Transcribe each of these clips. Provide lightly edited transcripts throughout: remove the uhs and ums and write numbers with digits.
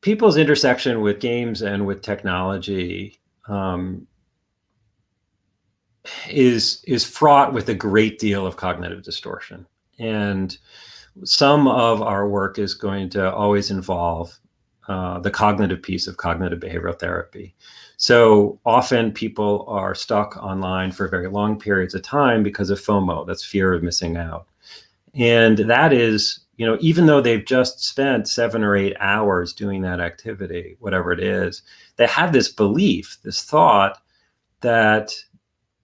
people's intersection with games and with technology is fraught with a great deal of cognitive distortion. And some of our work is going to always involve the cognitive piece of cognitive behavioral therapy. So often people are stuck online for very long periods of time because of FOMO, that's fear of missing out. And that is, even though they've just spent 7 or 8 hours doing that activity, whatever it is, they have this belief, this thought that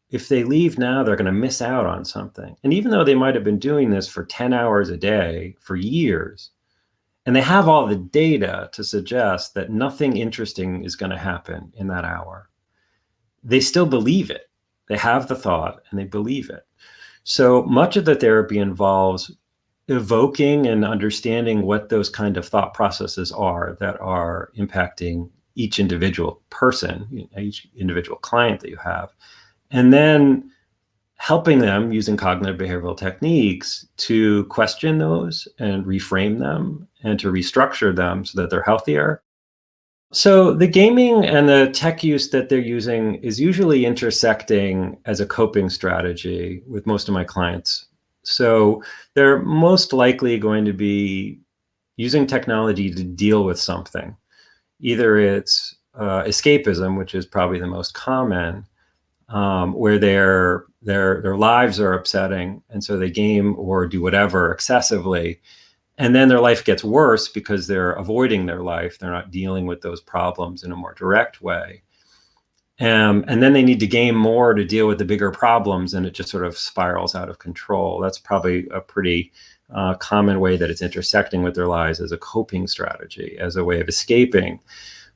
if they leave now, they're going to miss out on something. And even though they might have been doing this for 10 hours a day for years, and they have all the data to suggest that nothing interesting is going to happen in that hour, they still believe it. They have the thought and they believe it. So much of the therapy involves evoking and understanding what those kind of thought processes are that are impacting each individual person, each individual client that you have, and then helping them using cognitive behavioral techniques to question those and reframe them and to restructure them so that they're healthier. So the gaming and the tech use that they're using is usually intersecting as a coping strategy with most of my clients. So they're most likely going to be using technology to deal with something. Either it's escapism, which is probably the most common, where their lives are upsetting, and so they game or do whatever excessively, and then their life gets worse because they're avoiding their life. They're not dealing with those problems in a more direct way. And then they need to game more to deal with the bigger problems, and it just sort of spirals out of control. That's probably a pretty common way that it's intersecting with their lives as a coping strategy, as a way of escaping.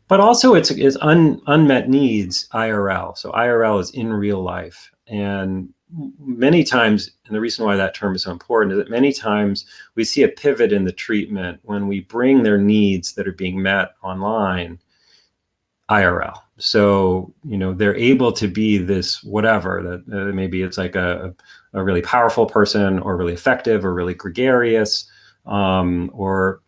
But also it's unmet needs IRL. So IRL is in real life. And many times, and the reason why that term is so important is that many times we see a pivot in the treatment when we bring their needs that are being met online IRL. So, they're able to be this whatever, that maybe it's like a really powerful person or really effective or really gregarious or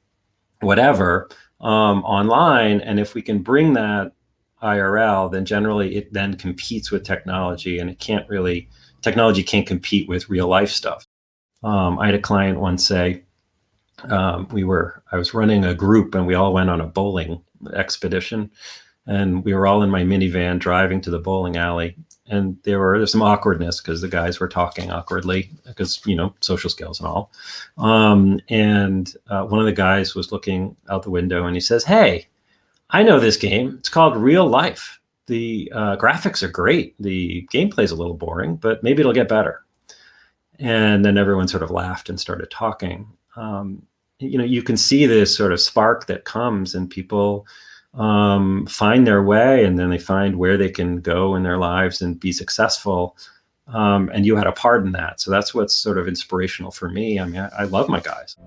whatever online. And if we can bring that IRL, then generally it then competes with technology, and technology can't compete with real life stuff. I had a client once say, I was running a group and we all went on a bowling expedition, and we were all in my minivan driving to the bowling alley. And there's some awkwardness because the guys were talking awkwardly because, social skills and all. And one of the guys was looking out the window and he says, "Hey, I know this game. It's called Real Life. The graphics are great. The gameplay's a little boring, but maybe it'll get better." And then everyone sort of laughed and started talking. You can see this sort of spark that comes, and people find their way, and then they find where they can go in their lives and be successful. And you had a part in that. So that's what's sort of inspirational for me. I mean, I love my guys.